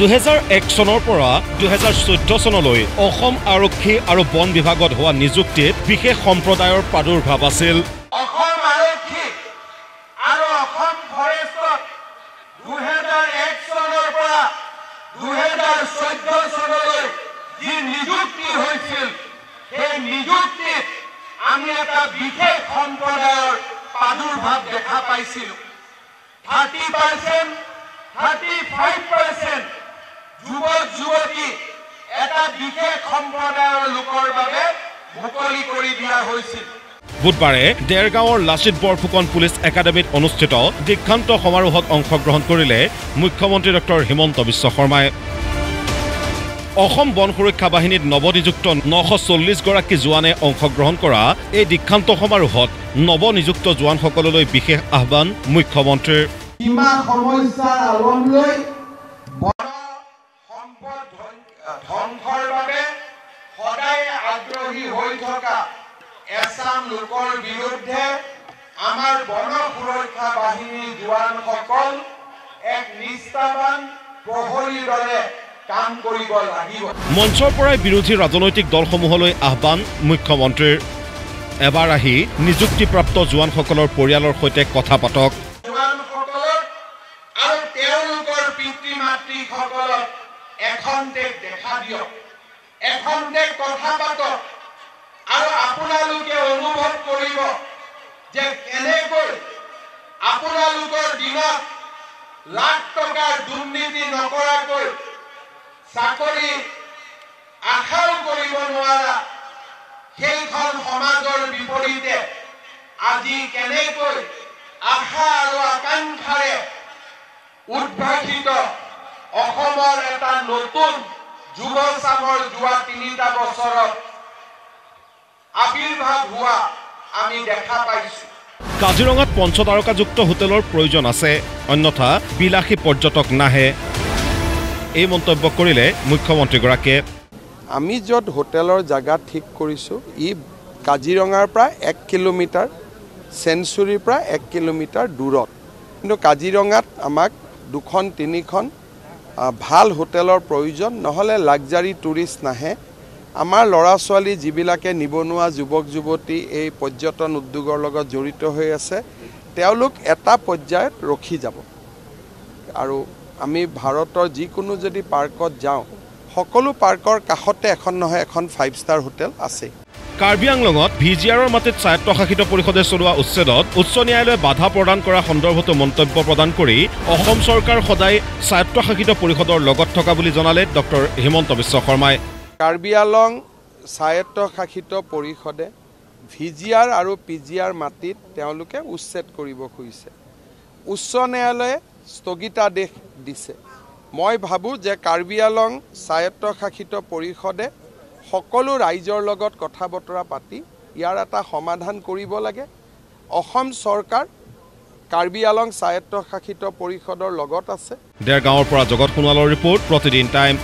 2001 চনৰ পৰা 2014 চনলৈ অসম আৰক্ষী আৰু বন বিভাগত হোৱা নিযুক্তিত বিশেষ সম্প্ৰদায়ৰ প্ৰাদুৰ্ভাৱ আছিল। অসম আৰক্ষী আৰু অসম ফৰেষ্টত 2001 চনৰ পৰা 2014 চনলৈ যি নিযুক্তি হৈছিল সেই নিযুক্তিত আমি এটা বিশেষ সম্প্ৰদায়ৰ প্ৰাদুৰ্ভাৱ দেখা পাইছিলোঁ। 30%, 35% যুৱক যুৱতী এটা বিশেষ সম্প্ৰদায়ৰ লোকৰ বাবে মুকলি কৰি দিয়া হৈছিল। বুধবাৰে দেৰগাঁৱৰ লাচিত বৰফুকন পুলিচ একাডেমীত অনুষ্ঠিত দীক্ষান্ত সমাৰোহত অংশগ্ৰহণ কৰিলে মুখ্যমন্ত্ৰী ডক্টৰ হিমন্ত বিশ্ব শৰ্মাই। অসম বন সুৰক্ষা বাহিনীত নৱনিযুক্ত 940 গৰাকী জোৱানে অংশগ্ৰহণ কৰা এই দীক্ষান্ত সমাৰোহত নৱনিযুক্ত জোৱানসকললৈ বিশেষ আহ্বান মুখ্যমন্ত্ৰীৰ। সীমা সমস্যাৰ আলম লৈ বন সম্পদ ধ্বংসৰ বাবে সদায় আগ্ৰহী হৈ থকা এছাম লোকৰ বিৰুদ্ধে আমাৰ বন সুৰক্ষা বাহিনীৰ জোৱানসকল এক নিষ্ঠাবান প্ৰহৰীৰ দৰে কাম কৰিব লাগিব। মঞ্চৰ পৰাই বিৰোধী ৰাজনৈতিক দলসমূহলৈ আহ্বান মুখ্যমন্ত্ৰীৰ। এবাৰ আহি নিযুক্তিপ্ৰাপ্ত জোৱানসকলৰ পৰিয়ালৰ সৈতে কথা পাতক। জোৱানসকলক আৰু তেওঁলোকৰ পিতৃ মাতৃসকলক এখন দেশ দেখা দিয়ক, এখন দেশ কথা পাতক আৰু আপোনালোকে অনুভৱ কৰিব যে কেনেকৈ আপোনালোকৰ দিনত লাখ টকাৰ দুৰ্নীতি নকৰাকৈ চাকৰি আশাও কৰিব নোৱাৰা সেইখন সমাজৰ বিপৰীতে আজি কেনেকৈ আশা আৰু আকাংক্ষাৰে উদ্ভাসিত অসমৰ এটা নতুন যুৱচামৰ যোৱা 3টা বছৰত আবিৰ্ভাৱ হোৱা আমি দেখা পাইছোঁ। কাজিৰঙাত পঞ্চতাৰকাযুক্ত হোটেলৰ প্ৰয়োজন আছে, অন্যথা বিলাসী পৰ্যটক নাহে, এই মন্তব্য কৰিলে মুখ্যমন্ত্ৰীগৰাকীয়ে। আমি য'ত হোটেলৰ জাগা ঠিক কৰিছোঁ ই কাজিৰঙাৰ পৰা 1 কিলোমিটাৰ, চেঞ্চুৰীৰ পৰা 1 কিলোমিটাৰ দূৰত। কিন্তু কাজিৰঙাত আমাক 2-3খন ভাল হোটেলৰ প্ৰয়োজন, নহ'লে লাক্সাৰী টুৰিষ্ট নাহে। আমাৰ ল'ৰা ছোৱালী যিবিলাকে নিবনুৱা যুৱক যুৱতী এই পৰ্যটন উদ্যোগৰ লগত জড়িত হৈ আছে তেওঁলোক এটা পৰ্যায়ত ৰখি যাব। আৰু আমি ভাৰতৰ যিকোনো যদি পাৰ্কত যাওঁ সকলো পাৰ্কৰ কাষতে এখন নহয় এখন 5 ষ্টাৰ হোটেল আছে। কাৰ্বি আংলঙত VGRৰ মাটিত স্বায়ত্তশাসিত পৰিষদে চলোৱা উচ্ছেদত উচ্চ ন্যায়ালয়ে বাধা প্ৰদান কৰা সন্দৰ্ভতো মন্তব্য প্ৰদান কৰি অসম চৰকাৰ সদায় স্বায়ত্তশাসিত পৰিষদৰ লগত থকা বুলি জনালে ডক্টৰ হিমন্ত বিশ্ব শৰ্মাই। কাৰ্বি আংলং স্বায়ত্তশাসিত পৰিষদে VGR আৰু PGR মাটিত তেওঁলোকে উচ্ছেদ কৰিব খুজিছে। উচ্চ ন্যায়ালয়ে স্থগিতাদেশ দিছে। মই ভাবোঁ যে কাৰ্বি আংলং স্বায়ত্তশাসিত পৰিষদে সকলো ৰাইজৰ লগত কথা বতৰা পাতি ইয়াৰ এটা সমাধান কৰিব লাগে। অসম চৰকাৰ কাৰ্বি আংলং স্বায়ত্তশাসিত পৰিষদৰ লগত আছে। দেৰগাঁৱৰ পৰা জগত সোণোৱালৰ ৰিপৰ্ট, প্ৰতিদিন টাইম।